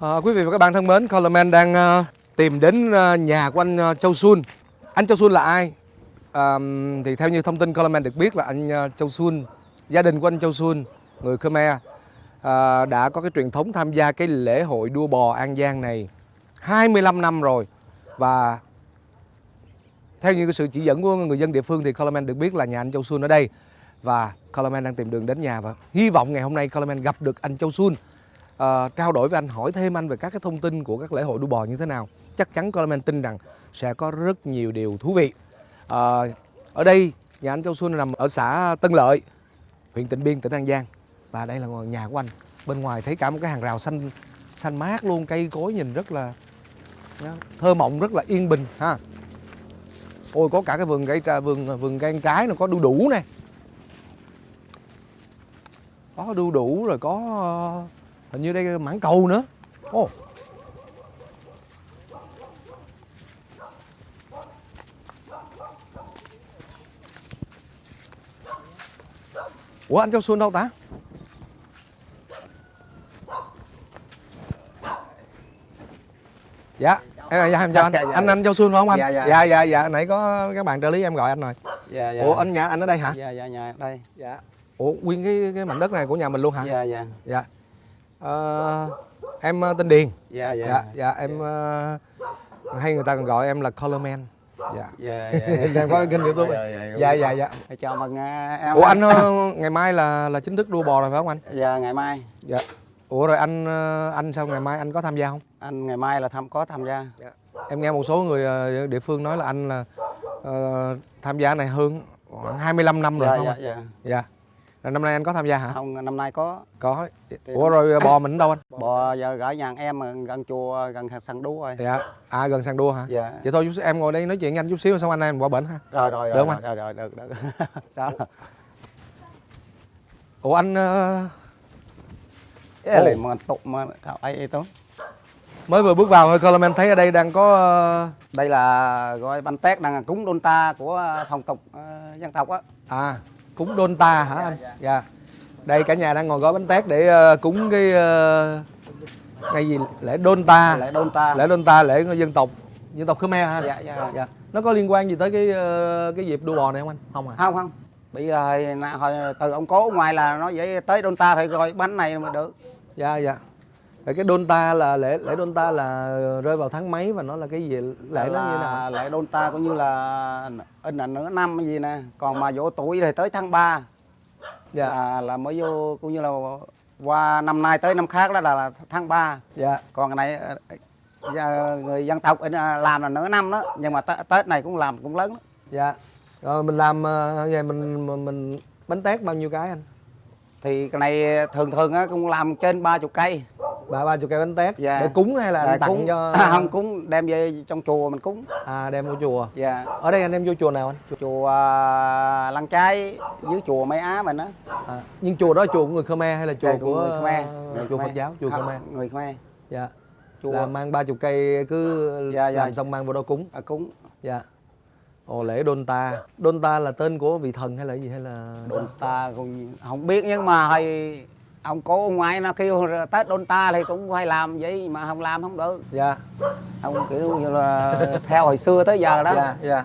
Quý vị và các bạn thân mến, Coleman đang tìm đến nhà của anh Châu Xuân. Anh Châu Xuân là ai? Thì theo như thông tin Coleman được biết là anh Châu Xuân, gia đình của anh Châu Xuân, người Khmer, đã có cái truyền thống tham gia cái lễ hội đua bò An Giang này 25 năm rồi. Và theo như cái sự chỉ dẫn của người dân địa phương thì Coleman được biết là nhà anh Châu Xuân ở đây. Và Coleman đang tìm đường đến nhà và hy vọng ngày hôm nay Coleman gặp được anh Châu Xuân, trao đổi với anh, hỏi thêm anh về các cái thông tin của các lễ hội đua bò như thế nào. Chắc chắn Coleman tin rằng sẽ có rất nhiều điều thú vị. Ở đây nhà anh Châu Xuân nằm ở xã Tân Lợi, huyện Tịnh Biên, tỉnh An Giang. Và đây là nhà của anh. Bên ngoài thấy cả một cái hàng rào xanh xanh mát luôn, cây cối nhìn rất là thơ mộng, rất là yên bình ha. Ôi, có cả cái vườn cây vườn cây trái nó có đu đủ nè. Có đu đủ rồi có hình như đây mãng cầu nữa. Ồ. Ủa, anh Châu Xuân đâu ta? Dạ, em chào anh. Anh Châu Xuân phải không anh? Dạ. Nãy có các bạn trợ lý em gọi anh rồi. Dạ. Ủa, anh nhà anh ở đây hả? Dạ, nhà đây. Dạ. Ủa, nguyên cái mảnh đất này của nhà mình luôn hả? Dạ. Em tên Điền. Dạ. Em hay người ta còn gọi em là Coleman. Dạ. Em có kênh YouTube. Dạ. Chào mừng em. Ủa anh ngày mai là chính thức đua bò rồi phải không anh? Dạ, ngày mai. Dạ. Ủa rồi anh sao ngày mai anh có tham gia không? Anh ngày mai là có tham gia. Dạ. Em nghe một số người địa phương nói là anh là tham gia này hơn khoảng 25 năm rồi không? Dạ. Rồi năm nay anh có tham gia hả? Không, năm nay có. Có. Ủa rồi bò mình ở đâu anh? Bò giờ gửi nhà em gần chùa, gần sân đua rồi. Dạ. Gần sàn đua hả? Dạ. Vậy thôi chút xíu, em ngồi đây nói chuyện với anh chút xíu xong anh em qua bển ha. Rồi. Được không anh? Rồi, được. Sao? Ủa anh Cái này mà tụng mà cậu ấy tốt. mới vừa bước vào thôi Coleman thấy ở đây đang có Đây là gói bánh tét đang cúng đôn ta của phong tục dân tộc á. cúng đôn ta hả anh? Dạ. Đây cả nhà đang ngồi gói bánh tét để cúng cái ngày gì lễ đôn ta. Lễ đôn ta, lễ dân tộc Khmer hả? Dạ. Nó có liên quan gì tới cái dịp đua bò này không anh? Không à? Không. Bây giờ hồi từ ông cố ngoài là nó vậy, tới đôn ta phải gói bánh này mới được. Dạ. Rồi cái đôn ta là lễ đôn ta là rơi vào tháng mấy và nó là cái gì, lễ nó như thế nào? Lễ đôn ta cũng như là in là nửa năm cái gì nè, còn mà vô tuổi thì tới tháng 3. Dạ. Là mới vô cũng như là qua năm nay tới năm khác đó là tháng 3. Dạ. Còn cái này người dân tộc làm là nửa năm đó, nhưng mà Tết này cũng làm cũng lớn đó. Dạ. Rồi mình làm về mình bánh tét bao nhiêu cái anh? Thì cái này thường á cũng làm trên 30 cây. 30 cây bánh tét. Dạ. Để cúng hay là anh tặng cho? Không, cúng đem về trong chùa mình cúng. Đem vô chùa. Dạ. Ở đây anh đem vô chùa nào anh? Chùa Lăng Trái dưới chùa Mấy Á mình á. Nhưng chùa đó là chùa của người Khmer hay là chùa của người Khmer? Chùa Phật giáo, chùa Khmer. Người Khmer. Dạ. Chùa. Là mang 30 cây cứ làm xong mang vào đó cúng. Cúng. Dạ. Ồ, lễ đôn ta. Đôn ta là tên của vị thần hay là gì hay là đôn ta cũng không biết, nhưng mà hồi ông cố ông ngoại nó kêu Tết đôn ta thì cũng phải làm vậy, mà không làm không được. Dạ. Ông kiểu như là theo hồi xưa tới giờ đó. Dạ.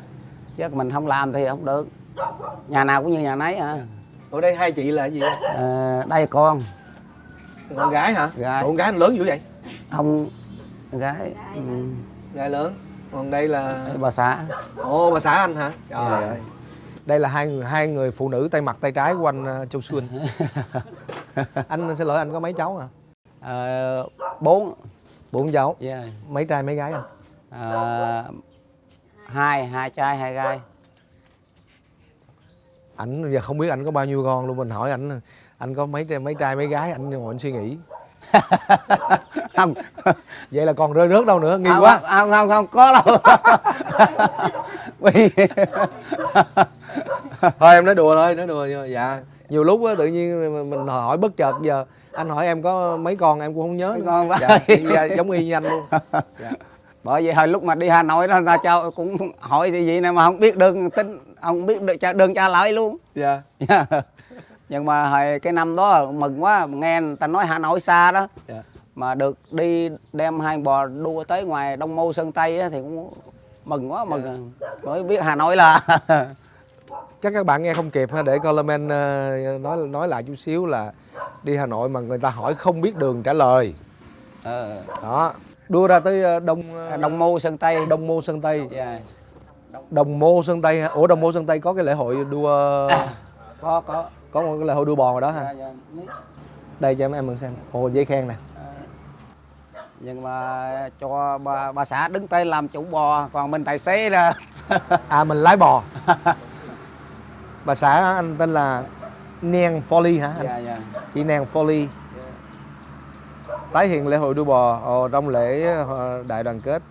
Chứ mình không làm thì không được. Nhà nào cũng như nhà nấy à. Ở đây hai chị là gì? Đây con gái hả? Gái. Con gái anh lớn dữ vậy? Không, gái. Gái lớn. Còn đây là bà xã. Ồ, bà xã anh hả? Trời ơi. Đây là hai người phụ nữ tay mặt tay trái của anh Châu Xuân. Anh xin lỗi, anh có mấy cháu hả? 4 cháu. Yeah. Mấy trai mấy gái anh? Hai trai 2 gái. Ảnh giờ không biết anh có bao nhiêu con luôn, mình hỏi anh có mấy trai mấy gái, anh ngồi anh suy nghĩ. Không. Vậy là còn rơi rớt đâu nữa, nghi quá. Không có đâu. Thôi em nói đùa thôi. Dạ. Nhiều lúc tự nhiên mình hỏi bất chợt, giờ anh hỏi em có mấy con em cũng không nhớ. Con dạ, giống y như anh luôn. Dạ. Bởi vậy hồi lúc mà đi Hà Nội đó ra cho cũng hỏi gì gì này mà không biết đường tính, không biết đường trả lời luôn. Dạ. Nhưng mà hồi cái năm đó mừng quá, nghe người ta nói Hà Nội xa đó. Dạ. mà được đi đem hai bò đua tới ngoài Đông Mô Sơn Tây á, thì cũng mừng quá, mừng mới biết Hà Nội là Chắc các bạn nghe không kịp ha, để Coleman nói lại chút xíu là đi Hà Nội mà người ta hỏi không biết đường trả lời. Đó, đua ra tới Đông Mô Sơn Tây. Đông Mô Sơn Tây. Dạ. Đồng Mô Sơn Tây hả? Ủa Đồng Mô Sơn Tây có cái lễ hội đua Có một cái lễ hội đua bò rồi đó ha. Dạ. Đây cho em mừng xem. Ồ, giấy khen nè. Nhưng mà cho bà xã đứng tên làm chủ bò, còn mình tài xế là À, mình lái bò. Bà xã anh tên là Nang Foley hả anh? dạ, dạ. Chị Nang Foley. Tái hiện lễ hội đua bò trong lễ đại đoàn kết.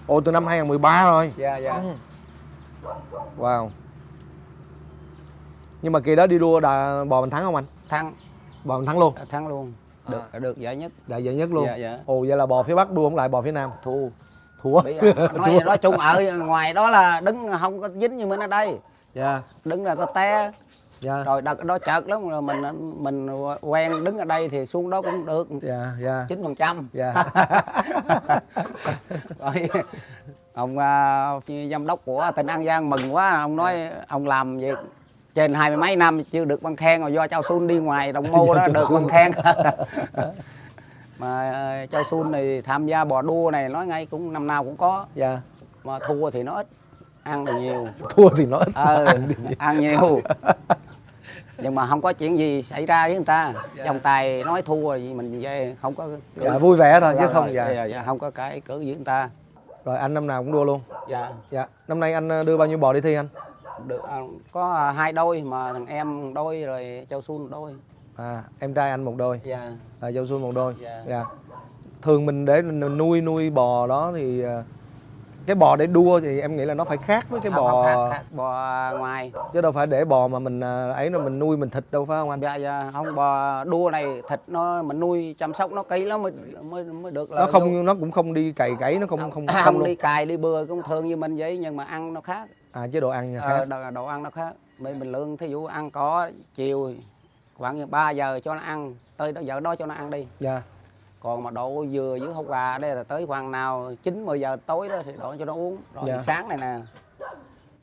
Ồ, từ năm 2013 rồi. Dạ, dạ. Wow. Nhưng mà kỳ đó đi đua bò mình thắng không anh? Thắng. Bò mình thắng luôn. Thắng luôn. Được giải nhất. Đại giải nhất luôn. Dạ, dạ. Ồ, vậy là bò phía Bắc đua không lại bò phía Nam? Thua. Thua. Nói chung ở ngoài đó là đứng không có dính như mình ở đây. Dạ. Đứng là nó té. Dạ. Rồi đợt đó chợt lắm, rồi mình quen đứng ở đây thì xuống đó cũng được. Dạ, dạ. 9%. Dạ. Rồi ông giám đốc của tỉnh An Giang mừng quá, ông nói ông làm việc trên 20 mấy năm chưa được bằng khen, rồi do Châu Xuân đi ngoài Đồng Mô đó được bằng khen. Mà Châu Xuân này tham gia bò đua này nói ngay cũng năm nào cũng có. Dạ. Mà thua thì nó ít, ăn thì nhiều. Thua thì nó ít, ăn nhiều. Nhưng mà không có chuyện gì xảy ra với người ta. Dạ. Trọng tài nói thua gì mình về không có dạ, vui vẻ thôi chứ không. Dạ. Dạ, không có cái cử với người ta. Rồi anh năm nào cũng đua luôn? Dạ. Dạ. Năm nay anh đưa bao nhiêu bò đi thi anh? Được có 2 đôi, mà thằng em đôi rồi Châu Xuân đôi. À, em trai anh một đôi. Dạ. Châu Xuân một đôi. Dạ. Dạ. Thường mình để nuôi bò đó thì cái bò để đua thì em nghĩ là nó phải khác với cái bò khác bò ngoài, chứ đâu phải để bò mà mình ấy rồi mình nuôi mình thịt đâu, phải không anh? dạ, dạ. Không, bò đua này thịt nó mình nuôi chăm sóc nó kỹ lắm mới được. Là Nó cũng không đi cày cấy, nó không không luôn. đi cày đi bừa cũng thường như mình vậy, nhưng mà ăn nó khác. À, chế độ ăn nha khác. Đồ ăn nó khác. Mình lương thí dụ ăn có chiều khoảng 3 giờ cho nó ăn, tới đó giờ đó cho nó ăn đi. Dạ. Còn mà đổ dừa với hột gà đây là tới khoảng nào 9-10 giờ tối đó thì đổ cho nó uống. Rồi dạ. sáng này nè,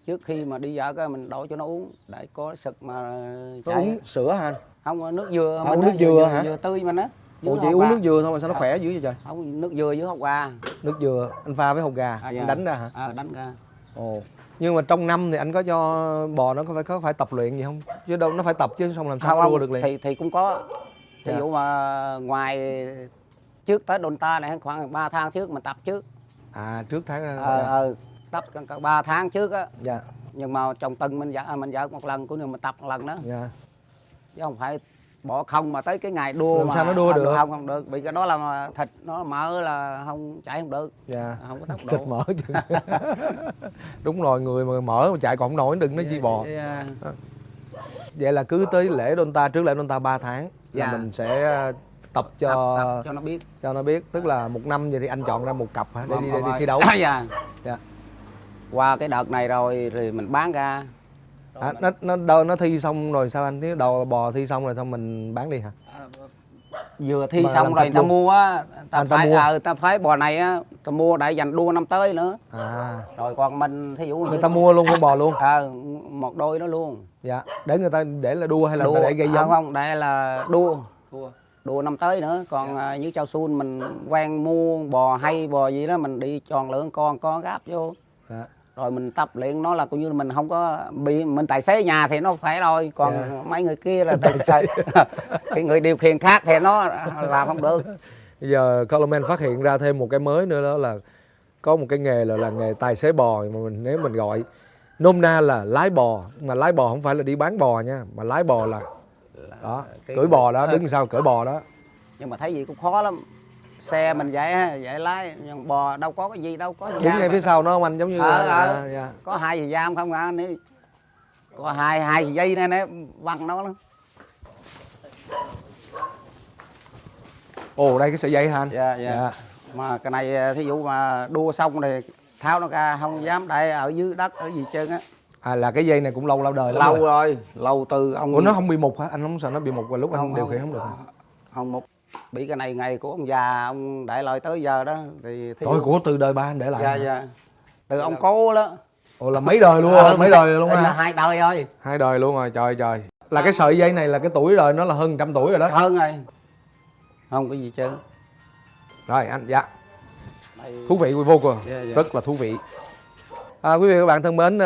trước khi mà đi vợ mình đổ cho nó uống để có sực mà Nó uống sữa hả anh? Không, nước dừa. Uống nước dừa hả? Dừa tươi mình á. Ủa chị uống nước dừa thôi mà sao nó khỏe dữ vậy trời? Không, nước dừa với hột gà. Nước dừa anh pha với hột gà, dạ. anh đánh ra hả? Đánh ra. Ồ. Nhưng mà trong năm thì anh có cho bò nó có phải tập luyện gì không? Chứ đâu nó phải tập chứ xong làm sao nó đua được liền. Thì cũng có. Ví Dạ. dụ mà ngoài trước tới Đồn Ta này khoảng 3 tháng trước mình tập trước. À, trước tháng Tập 3 tháng trước á. Dạ. Nhưng mà trong tuần mình dỡ một lần, cũng như mình tập một lần đó. Dạ. Chứ không phải bỏ không mà tới cái ngày đua làm mà sao nó đua được? Không được, vì cái đó là thịt nó mỡ là không chạy không được. Dạ. Không có tốc độ. Thịt mỡ chứ. Đúng rồi, người mà mỡ mà chạy còn không nổi, đừng nói chi bò. Yeah. Vậy là cứ tới lễ Đôn Ta, trước lễ Đôn Ta 3 tháng là Dạ. mình sẽ tập cho cho nó biết. Cho nó biết, tức là một năm vậy thì anh chọn ra một cặp hả để đi thi đấu. Dạ. Dạ. Qua cái đợt này rồi thì mình bán ra. Nó thi xong rồi sao anh? Nếu đầu bò thi xong rồi xong mình bán đi hả? Vừa thi Mà xong rồi ta mua á, ta phải bò này á, ta mua để dành đua năm tới nữa. À. Rồi còn mình thí dụ người ta mua luôn con bò luôn. Một đôi đó luôn. Dạ, để người ta để là đua hay là đua, người ta để gây giống? Không, để là đua năm tới nữa. Còn như Châu Xuân mình quen mua bò hay bò gì đó mình đi tròn lượng con gáp vô. Dạ. Rồi mình tập luyện nó là cũng như là mình không có bị mình tài xế nhà thì nó khỏe rồi, còn mấy người kia là tài xế cái người điều khiển khác thì nó làm không được. Bây giờ Coleman phát hiện ra thêm một cái mới nữa, đó là có một cái nghề là nghề tài xế bò, mà nếu mình gọi nôm na là lái bò, mà lái bò không phải là đi bán bò nha, mà lái bò là đó, cưỡi bò đó, đứng sau cưỡi bò đó. Nhưng mà thấy gì cũng khó lắm. Xe mình dạy lái, nhưng bò đâu có cái gì đâu có đứng ngay phía sau nó không anh, giống như dạ. Có 2 dây giam không à, có hai dây này văng nó lắm. Ồ, đây cái sợi dây hả anh? Dạ. Mà cái này thí dụ mà đua xong thì tháo nó ra, không dám để ở dưới đất ở gì trơn á. À, là cái dây này cũng lâu đời lắm rồi. Lâu từ ông. Ủa, nó không bị mục hả? Anh không sợ nó bị mục vào lúc anh điều khiển không được hả? Không mục. bị cái này ngày của ông già ông để lại tới giờ đó thì Trời, của từ đời ba anh để lại. dạ dạ từ ông cố đó. Ồ, là mấy đời luôn mấy đời luôn là ha. 2 đời thôi. 2 đời luôn rồi, trời trời. Là cái sợi dây này là cái tuổi đời nó là hơn 100 tuổi rồi đó. Hơn rồi, không có gì chứ. Rồi anh, dạ. Thú vị vô cùng, rất là thú vị. Quý vị và các bạn thân mến,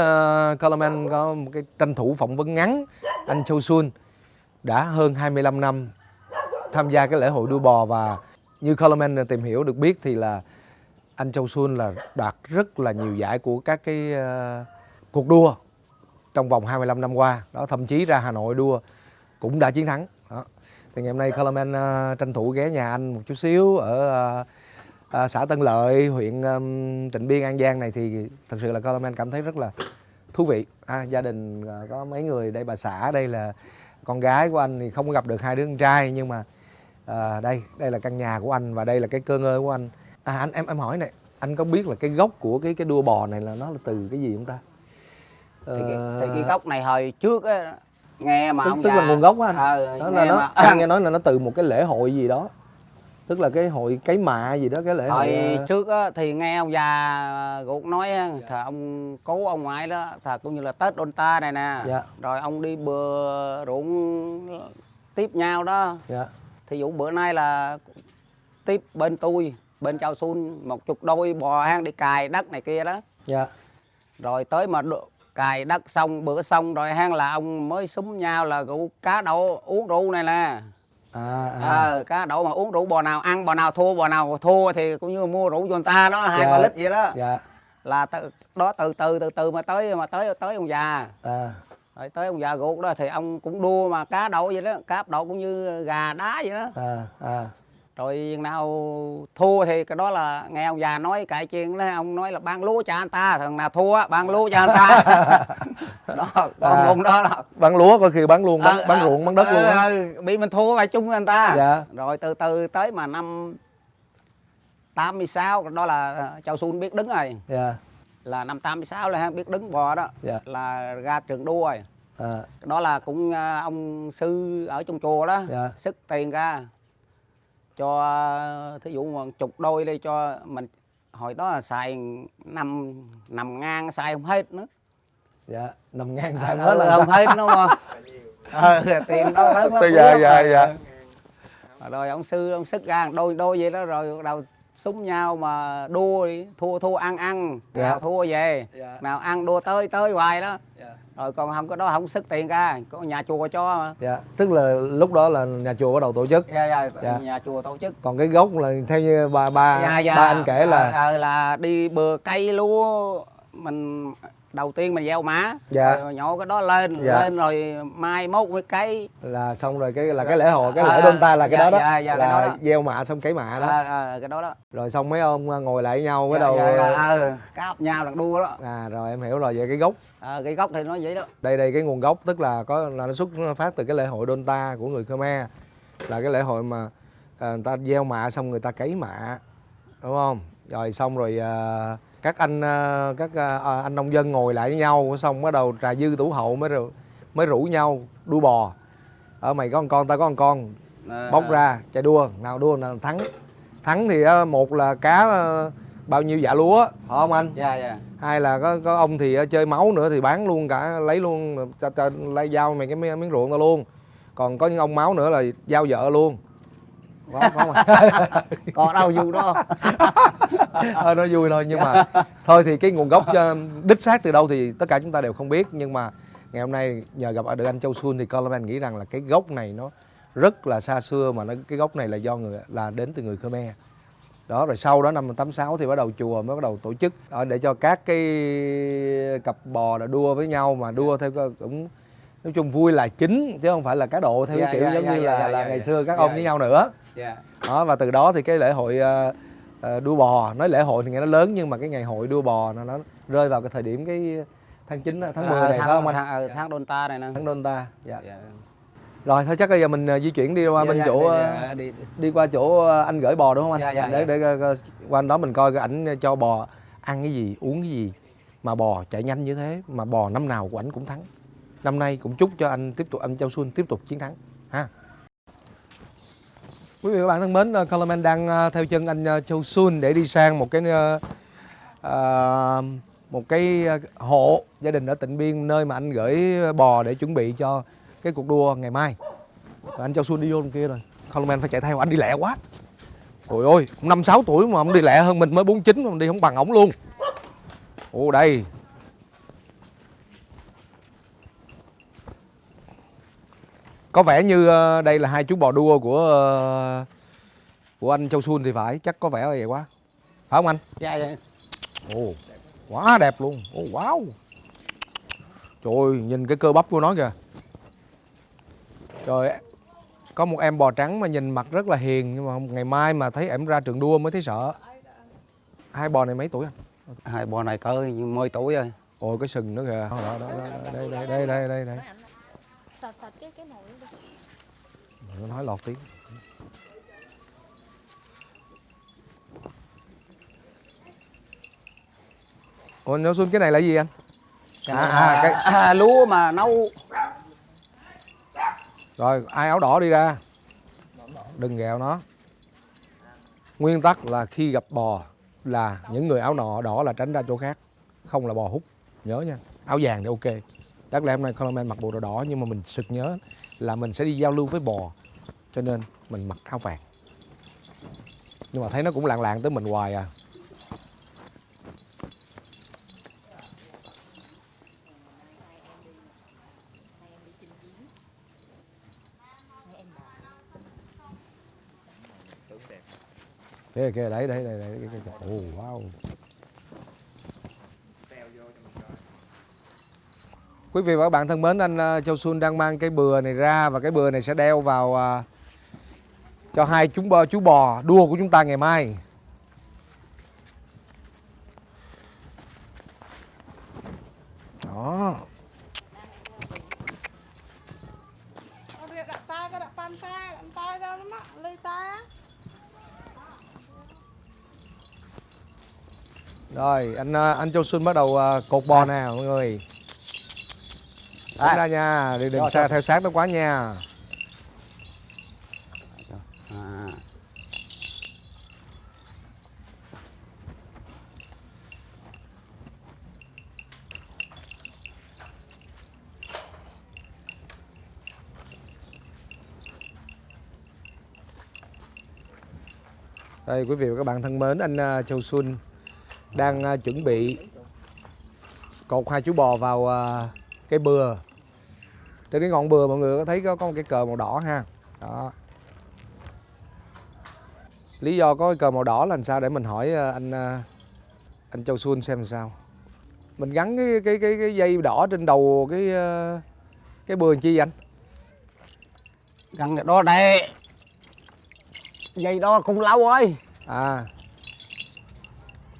Coleman có một cái tranh thủ phỏng vấn ngắn anh Châu Xuân đã hơn 25 năm tham gia cái lễ hội đua bò, và như Coleman tìm hiểu được biết thì là anh Châu Xuân là đoạt rất là nhiều giải của các cái cuộc đua trong vòng 25 năm qua đó, thậm chí ra Hà Nội đua cũng đã chiến thắng đó. Thì ngày hôm nay Coleman tranh thủ ghé nhà anh một chút xíu ở xã Tân Lợi, huyện Tịnh Biên, An Giang này, thì thật sự là Coleman cảm thấy rất là thú vị. Gia đình có mấy người đây, bà xã đây là con gái của anh, thì không có gặp được hai đứa con trai, nhưng mà đây là căn nhà của anh và đây là cái cơ ngơi của anh. Em hỏi này, anh có biết là cái gốc của cái đua bò này là nó là từ cái gì không ta? Thì cái gốc này hồi trước á, nghe mà ông tức già, là nguồn gốc á anh. Đó là nó mà, nghe nói là nó từ một cái lễ hội gì đó, tức là cái hội cấy mạ gì đó, cái lễ hồi hội trước á, thì nghe ông già ruột nói á, thà ông cố ông ngoại đó, thà cũng như là Tết Đôn Ta này nè, Dạ. rồi ông đi bừa ruộng tiếp nhau đó. Dạ. Thí dụ bữa nay là tiếp bên tôi, bên Châu Xuân 10 đôi bò hang đi cài đất này kia đó. Dạ. Rồi tới mà cài đất xong, bữa xong rồi hang là ông mới xúm nhau là rượu cá đậu uống rượu này nè. Cá đậu mà uống rượu, bò nào ăn bò nào thua thì cũng như mua rượu cho người ta đó, 2-3 lít vậy đó. Dạ. Là đó từ từ mà tới ông già. Rồi tới ông già ruột đó thì ông cũng đua mà cá đậu vậy đó, cá đậu cũng như gà đá vậy đó. Rồi nào thua thì cái đó là nghe ông già nói cãi chuyện đó, ông nói là ban lúa cho anh ta, thằng nào thua ban lúa cho anh ta. Đó, con ngôn đó là bán lúa, có khi bán luôn, bán ruộng, bán đất luôn. Bị mình thua phải chung với anh ta. Dạ. Rồi từ từ tới mà năm 86 đó là Châu Xuân biết đứng rồi. Dạ. Là năm 86 là biết đứng bò đó. Dạ. Là ra trường đua rồi. Đó là cũng ông sư ở trong chùa đó. Dạ. Sức tiền ra cho thí dụ 10 đôi đi cho mình, hồi đó là xài nằm ngang xài không hết nữa. Dạ, nằm ngang xài hết là không hết đúng không? Tiền đó lớn lắm. Dạ. Rồi ông sư ông sức ra đôi vậy đó, rồi đầu súng nhau mà đua đi, thua ăn nào thua về, nào ăn đua tới hoài đó. Rồi còn không có đó không sức tiền ra, có nhà chùa cho mà. Dạ, tức là lúc đó là nhà chùa bắt đầu tổ chức. Dạ. Nhà chùa tổ chức. Còn cái gốc là theo như ba anh kể là đi bừa cây lúa, mình đầu tiên mình gieo mã, rồi nhổ cái đó lên rồi mai mốt mới cấy là xong rồi. Cái là cái lễ hội, cái lễ Đôn Ta là cái đó đó, là gieo mạ xong cấy mạ đó. Cái đó đó. Rồi xong mấy ông ngồi lại với nhau bắt đầu cáp nhau lần đua đó. Rồi em hiểu rồi. Về cái gốc, cái gốc thì nó vậy đó. đây cái nguồn gốc tức là nó xuất phát từ cái lễ hội Đôn Ta của người Khmer, là cái lễ hội mà người ta gieo mạ xong người ta cấy mạ, đúng không? Rồi xong rồi các anh nông dân ngồi lại với nhau, xong bắt đầu trà dư tủ hậu mới rủ nhau đua bò. Mày có con ta có con, bóc ra chạy đua, nào đua nào thắng thì một là cá bao nhiêu dạ lúa, phải không anh? Dạ. Hai là có ông thì chơi máu nữa thì bán luôn cả, lấy luôn, lấy giao mày cái miếng ruộng tao luôn. Còn có những ông máu nữa là giao vợ luôn. Có mà. Có đâu vui đó. Nó vui thôi, nhưng mà thôi thì cái nguồn gốc đích xác từ đâu thì tất cả chúng ta đều không biết, nhưng mà ngày hôm nay nhờ gặp được anh Châu Xuân thì Coleman nghĩ rằng là cái gốc này nó rất là xa xưa, mà cái gốc này là đến từ người Khmer. Đó, rồi sau đó năm 86 thì bắt đầu chùa mới bắt đầu tổ chức để cho các cái cặp bò đua với nhau, mà đua theo cũng nói chung vui là chính, chứ không phải là cá độ theo cái kiểu giống như là ngày xưa các ông với nhau nữa. Đó, và từ đó thì cái lễ hội đua bò, nói lễ hội thì nghe nó lớn, nhưng mà cái ngày hội đua bò nó rơi vào cái thời điểm cái tháng 9 tháng 10 này, phải không anh? Tháng Đôn Ta này nè. Tháng Đôn Ta. Dạ. Rồi thôi chắc bây giờ mình di chuyển đi qua bên chỗ đi qua chỗ anh gửi bò, đúng không anh? Để qua đó mình coi cái ảnh cho bò ăn cái gì, uống cái gì mà bò chạy nhanh như thế, mà bò năm nào của ảnh cũng thắng. Năm nay cũng chúc cho anh Châu Xuân tiếp tục chiến thắng ha. Quý vị và các bạn thân mến, Coleman đang theo chân anh Châu Sun để đi sang một cái hộ gia đình ở Tịnh Biên, nơi mà anh gửi bò để chuẩn bị cho cái cuộc đua ngày mai. Và anh Châu Sun đi vô bên kia rồi, Coleman phải chạy theo, anh đi lẹ quá. Trời ơi, 5-6 tuổi mà ông đi lẹ hơn mình mới 49 mà mình đi không bằng ổng luôn. Ồ đây. Có vẻ như đây là hai chú bò đua của anh Châu Sun thì phải, chắc có vẻ vậy quá. Phải không anh? Dạ dạ. Ồ, quá đẹp luôn. Ồ, wow. Trời ơi, nhìn cái cơ bắp của nó kìa. Rồi, có một em bò trắng mà nhìn mặt rất là hiền, nhưng mà ngày mai mà thấy em ra trường đua mới thấy sợ. Hai bò này mấy tuổi anh? Hai bò này cỡ 10 tuổi rồi. Ôi cái sừng nó kìa. Đó, đây. Sọt cái nồi đi. Nó nói lọt tiếng. Ủa Châu Sun, cái này là gì anh? Lúa mà nấu. Rồi ai áo đỏ đi ra. Đừng ghẹo nó. Nguyên tắc là khi gặp bò là những người áo đỏ là tránh ra chỗ khác, không là bò hút. Nhớ nha. Áo vàng thì ok. Chắc là hôm nay Coleman mặc bộ đồ đỏ, nhưng mà mình sực nhớ là mình sẽ đi giao lưu với bò, cho nên mình mặc áo vàng. Nhưng mà thấy nó cũng lạng tới mình hoài à. Kìa, đấy. Ồ, wow. Quý vị và các bạn thân mến, anh Châu Sun đang mang cái bừa này ra, và cái bừa này sẽ đeo vào cho hai chú bò đua của chúng ta ngày mai. Đó. Rồi, anh Châu Sun bắt đầu cột bò nè mọi người. Đánh ra nha, đừng theo sát nó quá nha. Đây quý vị và các bạn thân mến, anh Châu Sun đang chuẩn bị cột hai chú bò vào cái bừa. Trên cái ngọn bừa mọi người có thấy có một cái cờ màu đỏ ha. Đó. Lý do có cái cờ màu đỏ là làm sao để mình hỏi anh Châu Sun xem làm sao. Mình gắn cái dây đỏ trên đầu cái bừa làm chi vậy anh? Gắn cái đó đây. Dây đó cũng lâu rồi. À.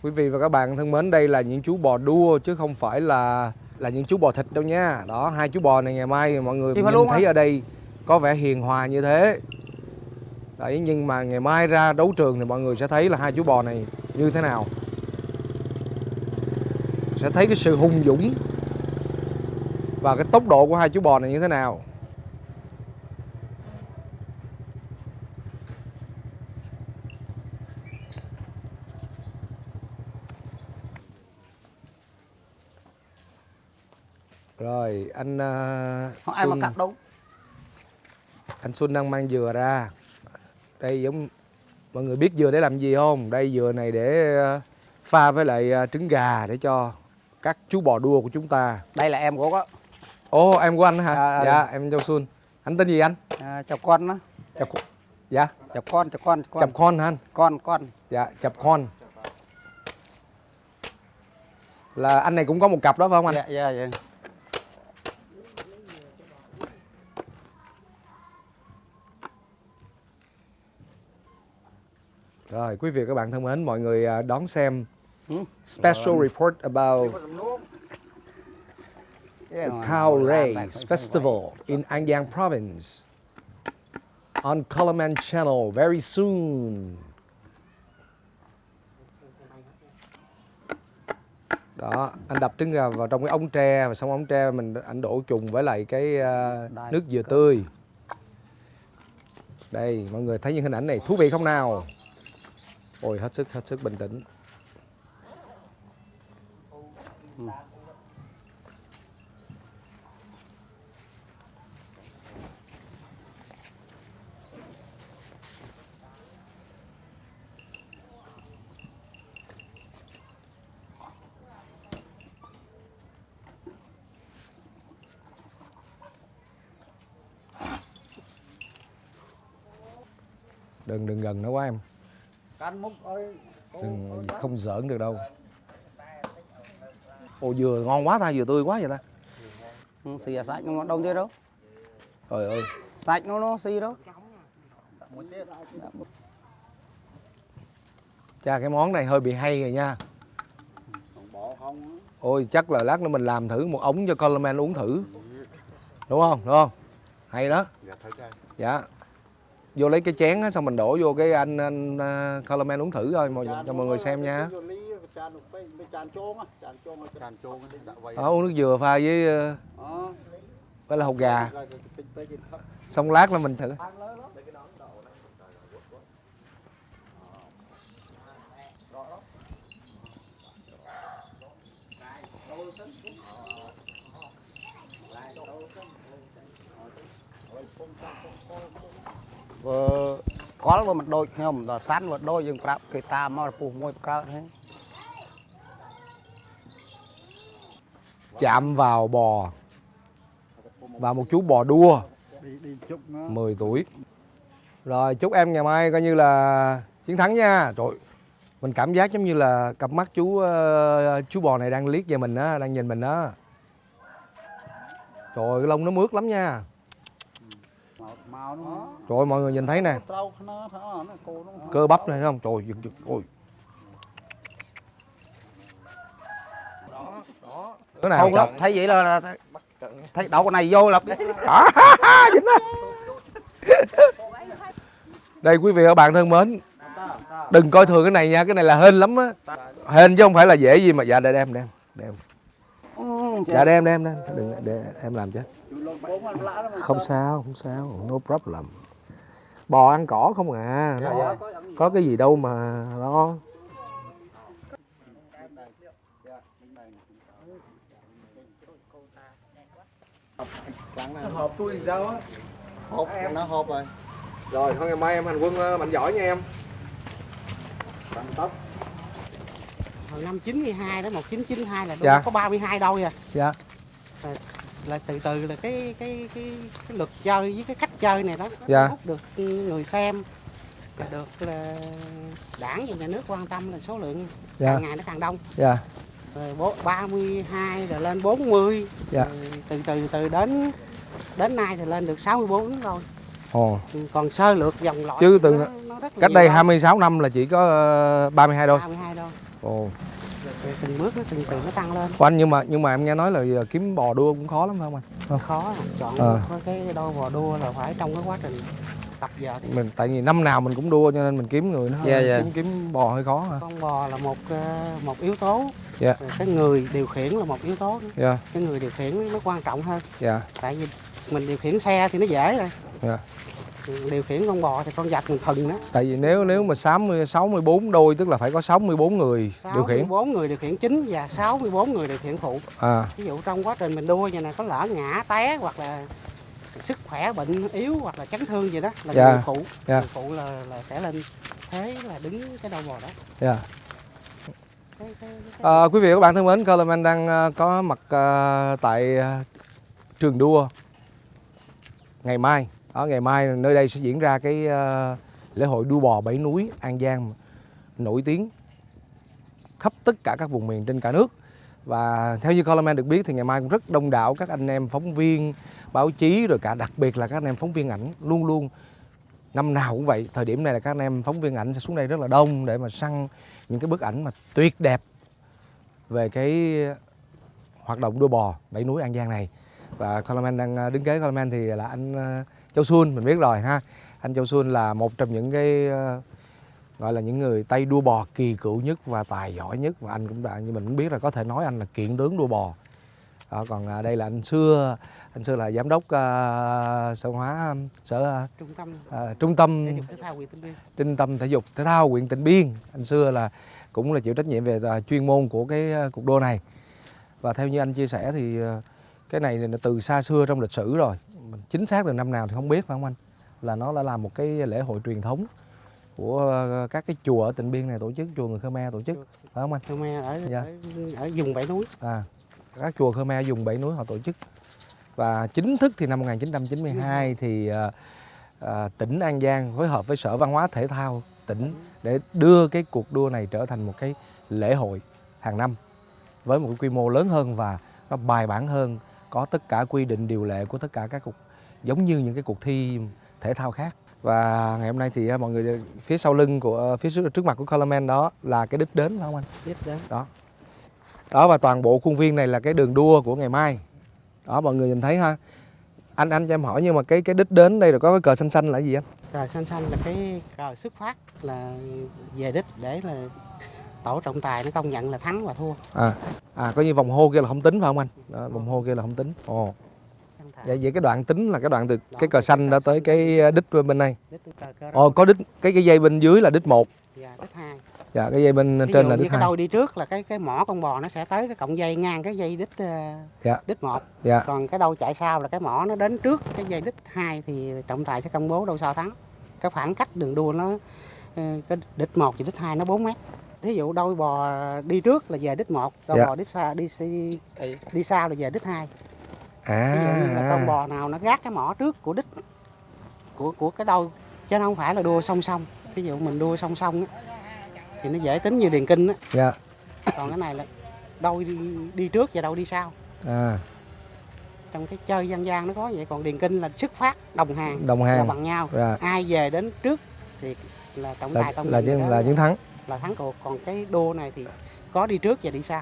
Quý vị và các bạn thân mến, đây là những chú bò đua chứ không phải là những chú bò thịt đâu nha. Đó, hai chú bò này ngày mai mọi người nhìn thấy ở đây có vẻ hiền hòa như thế. Đấy, nhưng mà ngày mai ra đấu trường thì mọi người sẽ thấy là hai chú bò này như thế nào. Sẽ thấy cái sự hung dũng và cái tốc độ của hai chú bò này như thế nào. Rồi, anh ai mà Sun, cắt đâu. anh Sun đang mang dừa ra. Đây giống mọi người biết dừa để làm gì không? Đây dừa này để pha với lại trứng gà để cho các chú bò đua của chúng ta. Đây là em của có. Ồ, em của anh hả? Dạ, em Châu Sun. Anh tên gì anh? Chọc con đó. Dạ. Chọc con. Chập con hả anh? Con. Dạ, chập con. Là anh này cũng có một cặp đó phải không anh? Dạ. Rồi, quý vị và các bạn thân mến, mọi người đón xem special report about the Cow Race Festival in An Giang Province on Coleman Channel very soon. Đó, anh đập trứng gà vào trong cái ống tre, và xong ống tre anh đổ trùng với lại cái nước dừa tươi. Đây mọi người thấy những hình ảnh này thú vị không nào? Ôi hết sức bình tĩnh. Đừng gần nữa quá em. Không giỡn được đâu. Ồ dừa ngon quá ta, dừa tươi quá vậy ta. Xì sạch nó đông thế đâu. Trời ơi. Sạch nó xì đâu. Cha cái món này hơi bị hay rồi nha. Ôi chắc là lát nữa mình làm thử một ống cho Coleman uống thử. Đúng không? Đúng không? Hay đó. Dạ. Vô lấy cái chén á, xong mình đổ vô cái anh Coleman uống thử thôi cho mọi người xem nha. Uống nước dừa pha với là hột gà. Xong lát là mình thử. Có lúc mình đôi không là sắn một đôi nhưng prap cái ta mà phù môi cao thế. Chạm vào bò và một chú bò đua 10 tuổi. Rồi chúc em ngày mai coi như là chiến thắng nha. Trời, mình cảm giác giống như là cặp mắt chú bò này đang liếc về mình á, đang nhìn mình á. Trời ơi, cái lông nó mướt lắm nha. Trời ơi, mọi người nhìn thấy nè. Cơ bắp này thấy không? Trời ơi. Cái nào Không lắm, thấy vậy là thấy đậu cái này vô là Đây quý vị và các bạn thân mến, đừng coi thường cái này nha, cái này là hên lắm á. Hên chứ không phải là dễ gì mà. Dạ để đem. Dạ đem. Đừng để em làm chứ. Không sao, no problem. Bò ăn cỏ không à. Có cái gì đâu mà lo. Hộp tôi thì sao á? Hộp, nó hộp rồi. Rồi, thôi ngày mai em hành quân mạnh giỏi nha em. Bằng tóc. Hồi năm 92 đó, 1992 là Dạ. có 32 đôi à. Dạ. Là từ từ là cái luật chơi với cái cách chơi này đó nó Dạ. hút được người xem, được là đảng và nhà nước quan tâm là số lượng càng ngày nó càng đông. Dạ. Rồi 32 rồi lên 40. Dạ. Rồi từ đến nay thì lên được 64 rồi. Ồ. Còn sơ lược dòng loại Chứ từ nó rất là cách nhiều đây đôi. 26 năm là chỉ có 32 đôi. 32 đôi. Ồ. Rồi từng bước nó từ nó tăng lên. Của anh nhưng mà em nghe nói là kiếm bò đua cũng khó lắm phải không anh? Khó chọn có cái đôi bò đua là phải trong cái quá trình tập dượt. Mình tại vì năm nào mình cũng đua cho nên mình kiếm người nó kiếm bò hơi khó hả? Con bò là một yếu tố. Dạ. Cái người điều khiển là một yếu tố nữa. Dạ. Cái người điều khiển nó quan trọng hơn. Dạ. Tại vì mình điều khiển xe thì nó dễ rồi. Dạ. Điều khiển con bò thì con vật mình thừng đó. Tại vì nếu mà 64 đôi tức là phải có 64 người điều khiển. 64 người điều khiển chính và 64 người điều khiển phụ. Ví dụ trong quá trình mình đua như này có lỡ ngã té hoặc là sức khỏe bệnh yếu hoặc là chấn thương gì đó là người phụ. Người phụ là sẽ lên thế là đứng cái đầu bò đó. Dạ. Quý vị và các bạn thân mến, Coleman đang có mặt tại trường đua ngày mai. Ở ngày mai nơi đây sẽ diễn ra cái lễ hội đua bò Bảy Núi An Giang nổi tiếng khắp tất cả các vùng miền trên cả nước. Và theo như Coleman được biết thì ngày mai cũng rất đông đảo các anh em phóng viên, báo chí, rồi cả đặc biệt là các anh em phóng viên ảnh. Luôn luôn năm nào cũng vậy, thời điểm này là các anh em phóng viên ảnh sẽ xuống đây rất là đông để mà săn những cái bức ảnh mà tuyệt đẹp về cái hoạt động đua bò Bảy Núi An Giang này. Và Coleman đang đứng kế Coleman thì là anh Châu Xuân, mình biết rồi ha. Anh Châu Xuân là một trong những cái gọi là những người tay đua bò kỳ cựu nhất và tài giỏi nhất, và anh cũng đã, như mình cũng biết là có thể nói anh là kiện tướng đua bò Đó, còn đây là anh Xưa là giám đốc trung tâm trung tâm thể dục thể thao huyện Tịnh Biên. Anh Xưa là cũng là chịu trách nhiệm về chuyên môn của cái cuộc đua này. Và theo như anh chia sẻ thì cái này là từ xa xưa trong lịch sử rồi, chính xác từ năm nào thì không biết, phải không anh? Là nó đã là một cái lễ hội truyền thống của các cái chùa ở Tịnh Biên này tổ chức, chùa người Khmer tổ chức, phải không anh? Khmer ở vùng Bảy Núi. Các chùa Khmer vùng Bảy Núi họ tổ chức. Và chính thức thì năm 1992 thì tỉnh An Giang phối hợp với Sở Văn hóa Thể thao tỉnh để đưa cái cuộc đua này trở thành một cái lễ hội hàng năm với một cái quy mô lớn hơn và nó bài bản hơn, có tất cả quy định điều lệ của tất cả các cuộc, giống như những cái cuộc thi thể thao khác. Và ngày hôm nay thì mọi người phía sau lưng của trước mặt của Colorman đó là cái đích đến, phải không anh? Đích đến. Đó, và toàn bộ khuôn viên này là cái đường đua của ngày mai. Đó, mọi người nhìn thấy ha. Anh cho em hỏi, nhưng mà cái đích đến đây là có cái cờ xanh xanh là cái gì anh? Cờ xanh xanh là cái cờ xuất phát là về đích để là tổ trọng tài nó công nhận là thắng và thua. Coi như vòng hô kia là không tính, phải không anh? Đó, vòng hô kia là không tính. Vậy cái đoạn tính là cái đoạn từ cái cờ xanh đó tới cái đích bên này. Có đích, cái dây bên dưới là đích 1. Dạ, đích 2. Dạ, cái dây bên trên là đích 2. Cái đôi đi trước là cái mỏ con bò nó sẽ tới cái cọng dây ngang cái dây đích 1. Dạ. Còn cái đôi chạy sau là cái mỏ nó đến trước cái dây đích 2 thì trọng tài sẽ công bố đôi sau thắng. Cái khoảng cách đường đua nó cái đích 1 và đích 2 nó 4 mét. Thí dụ đôi bò đi trước là về đích 1, đôi bò đi sau là về đích 2. Ví dụ như là con bò nào nó gác cái mỏ trước của đích của cái đôi, chứ nó không phải là đua song song. Ví dụ mình đua song song á, thì nó dễ tính như điền kinh á. Dạ. Còn cái này là đôi đi trước và đôi đi sau. Trong cái chơi dân gian nó có vậy, còn điền kinh là xuất phát đồng hàng là bằng nhau. Ai về đến trước thì là trọng tài công nhận là chiến thắng. Là thắng cuộc. Còn cái đua này thì có đi trước và đi sau.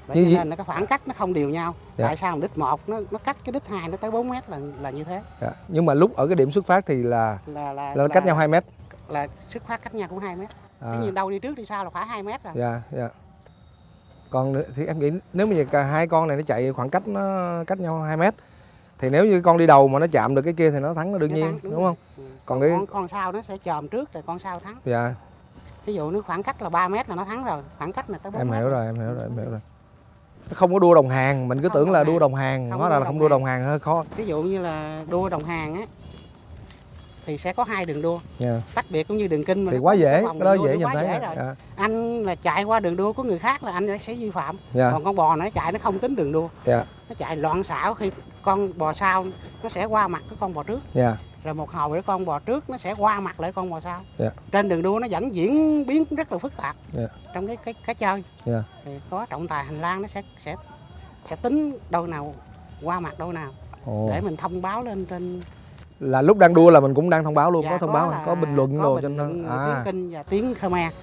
Vậy nên là cái khoảng cách nó không đều nhau. Tại sao đích 1 nó cách cái đích 2 nó tới 4 mét là như thế. Nhưng mà lúc ở cái điểm xuất phát thì là cách nhau 2 mét. Là xuất phát cách nhau cũng 2 mét. Cái như đâu đi trước đi sau là phải 2 mét rồi. Dạ. Còn thì em nghĩ nếu mà cả hai con này nó chạy khoảng cách nó cách nhau 2 mét thì nếu như con đi đầu mà nó chạm được cái kia thì nó thắng, nó đương nhiên, đúng không? Còn con sau nó sẽ chồm trước rồi con sau thắng. Dạ. Ví dụ nếu khoảng cách là 3 mét là nó thắng rồi, khoảng cách là tới 4 mét. Em hiểu rồi. Nó không có đua đồng hàng, mình cứ tưởng là đua đồng hàng, hóa ra là không đua đồng hàng, hơi khó. Ví dụ như là đua đồng hàng á thì sẽ có 2 đường đua. Tách biệt cũng như đường kinh mà thì quá dễ, cái đó dễ nhìn thấy. Anh là chạy qua đường đua của người khác là anh sẽ vi phạm. Còn con bò nó chạy nó không tính đường đua. Nó chạy loạn xảo, khi con bò sau nó sẽ qua mặt cái con bò trước. Rồi một hồi cái con bò trước nó sẽ qua mặt lại con bò sau. Trên đường đua nó vẫn diễn biến rất là phức tạp. Trong cái chơi. Thì có trọng tài hành lang nó sẽ tính đôi nào qua mặt đôi nào. Để mình thông báo lên trên. Là lúc đang đua là mình cũng đang thông báo luôn, có thông báo, có bình luận đồ trên đó. Tiếng Kinh và tiếng Khmer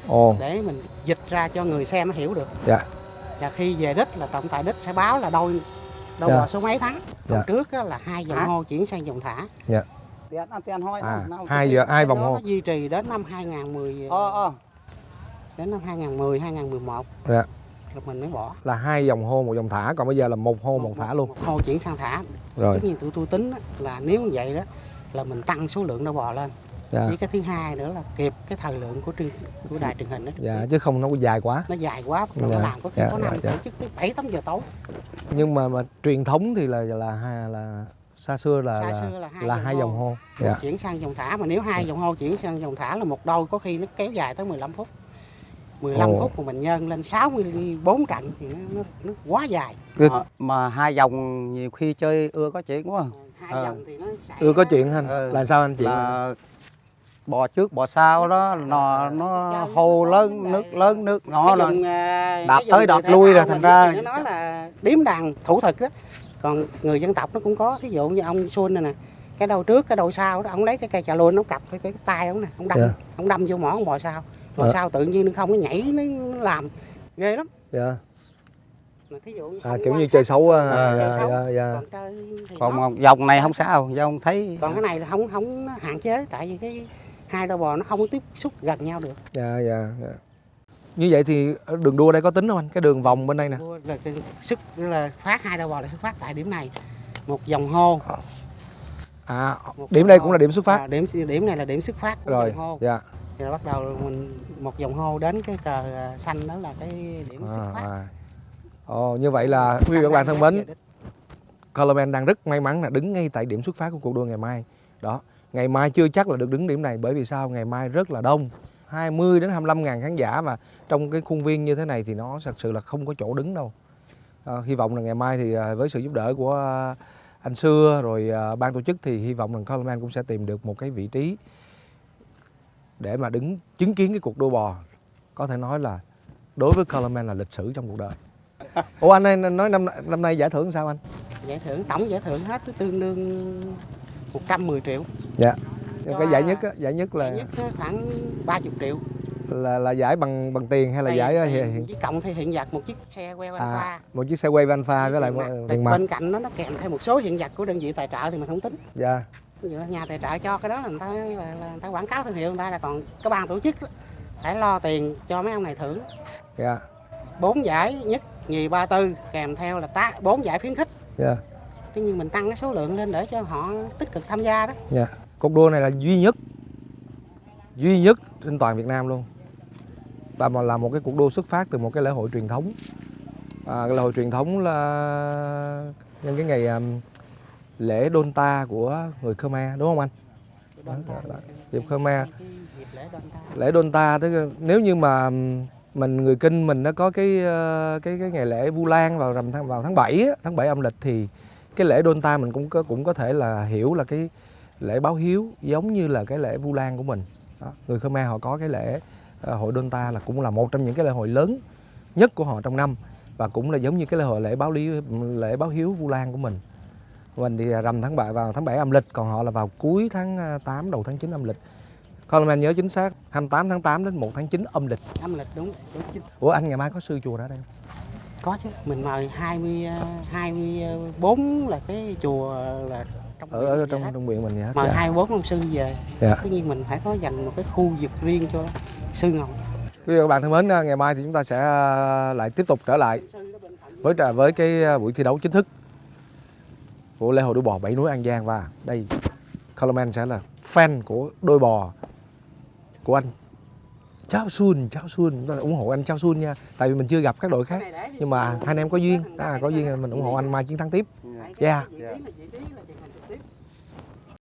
để mình dịch ra cho người xem nó hiểu được. Và khi về đích là trọng tài đích sẽ báo là đôi bò số mấy thắng. Còn trước là 2 vòng hô chuyển sang vòng thả. Hai vòng hô. Nó duy trì đến năm 2010. Đến năm 2010, 2011. Rồi mình mới bỏ. Là 2 vòng hô, 1 vòng thả, còn bây giờ là 1 hô 1 thả luôn. 1 hô chuyển sang thả. Rồi. Tất nhiên tụi tôi tính là nếu như vậy đó là mình tăng số lượng đôi bò lên. Với cái thứ hai nữa là kịp cái thời lượng của đài truyền hình đó. Chứ không nó dài quá. Nó dài quá, nó làm có khi có năm tổ chức tới 7-8 giờ tối. Nhưng mà truyền thống thì là xa xưa là 2 vòng hô. Chuyển sang vòng thả, mà nếu 2 vòng hô chuyển sang vòng thả là một đôi có khi nó kéo dài tới 15 phút. 15 phút mà mình nhân lên 64 trận thì nó quá dài. Mà 2 vòng nhiều khi chơi ưa có chuyện quá. 2 vòng thì nó ưa có chuyện anh. Là sao anh chị? Là bò trước bò sau đó nó hô lớn nước nó là đạp tới đạp lui rồi, thành ra nó nói là điếm đàn thủ thực đó. Còn người dân tộc nó cũng có, ví dụ như ông Xuân này nè, cái đầu trước cái đầu sau đó, ông lấy cái cây trà lôn, ông cặp cái tay ông nè, ông đâm vô mỏ con bò sau. Bò sau tự nhiên nó không, nó nhảy, nó làm ghê lắm. Thí dụ kiểu như chơi xấu. Còn vòng này không sao, vòng thấy. Còn cái này là không hạn chế, tại vì cái 2 đôi bò nó không có tiếp xúc gần nhau được. Như vậy thì đường đua đây có tính không anh? Cái đường vòng bên đây nè. Là là phát hai đầu bò là xuất phát tại điểm này, một vòng hô. Điểm đây cũng là điểm xuất phát. Điểm này là điểm xuất phát của Rồi, vòng hô. dạ. Thì bắt đầu mình một vòng hô đến cái cờ xanh, đó là cái điểm xuất phát. Như vậy là quý vị và các bạn thân mến, Colorman đang rất may mắn là đứng ngay tại điểm xuất phát của cuộc đua ngày mai. Đó, ngày mai chưa chắc là được đứng điểm này, bởi vì sao? Ngày mai rất là đông, 20 đến 25 ngàn khán giả, và trong cái khuôn viên như thế này thì nó thật sự là không có chỗ đứng đâu. Hy vọng là ngày mai thì với sự giúp đỡ của anh Xưa rồi ban tổ chức thì hy vọng rằng Colorman cũng sẽ tìm được một cái vị trí để mà đứng chứng kiến cái cuộc đua bò, có thể nói là đối với Colorman là lịch sử trong cuộc đời. Ủa anh ơi, nói năm nay giải thưởng sao anh? Giải thưởng, tổng giải thưởng hết tương đương 110 triệu. Dạ. Cái giải nhất là giải nhất khoảng 30 triệu. Là giải bằng tiền hay là giải hiện? Với cộng thì hiện vật một chiếc xe quay Vanpha. Một chiếc xe quay Vanpha với lại tiền mặt. Bên cạnh nó kèm theo một số hiện vật của đơn vị tài trợ thì mình không tính. Dạ. Ví dụ nhà tài trợ cho cái đó là người ta quảng cáo thương hiệu người ta, là còn cái ban tổ chức phải lo tiền cho mấy ông này thưởng. Dạ. 4 giải nhất, nhì, ba, tư, kèm theo là 4 giải khuyến khích. Dạ. Tuy nhiên mình tăng cái số lượng lên để cho họ tích cực tham gia đó. Dạ. Cuộc đua này là duy nhất trên toàn Việt Nam luôn, và mà là một cái cuộc đua xuất phát từ một cái lễ hội truyền thống. Cái lễ hội truyền thống là nhân cái ngày lễ Donta của người Khmer, đúng không anh? Dịp Khmer. Lễ Donta tức nếu như mà người Kinh mình nó có cái ngày lễ Vu Lan vào tháng 7 tháng 7 âm lịch, thì cái lễ Donta mình cũng có thể là hiểu là cái lễ báo hiếu giống như là cái lễ Vu Lan của mình. Đó. Người Khmer họ có cái lễ hội Donta là cũng là một trong những cái lễ hội lớn nhất của họ trong năm, và cũng là giống như cái lễ hội lễ báo hiếu Vu Lan của mình. Mình thì rằm tháng 7 vào tháng 7 âm lịch, còn họ là vào cuối tháng 8 đầu tháng 9 âm lịch. Colorman nhớ chính xác 28 tháng 8 đến 1 tháng 9 âm lịch. Âm lịch đúng. Ủa anh ngày mai có sư chùa ở đây không? Có chứ, mình mời 24 là cái chùa là ở trong viện mình vậy hết. Mời Dạ. 24 ông sư về. Dạ. Tất nhiên mình phải có dành một cái khu vực riêng cho sư ngồi. Quý vị và các bạn thân mến, ngày mai thì chúng ta sẽ lại tiếp tục trở lại với cái buổi thi đấu chính thức của lễ hội đua bò 7 núi An Giang, và đây Colorman sẽ là fan của đôi bò của anh Chao Sun, ủng hộ anh Chao Sun nha, tại vì mình chưa gặp các đội khác, nhưng mà hai anh em có duyên, có duyên mình ủng hộ anh mai chiến thắng tiếp. Yeah.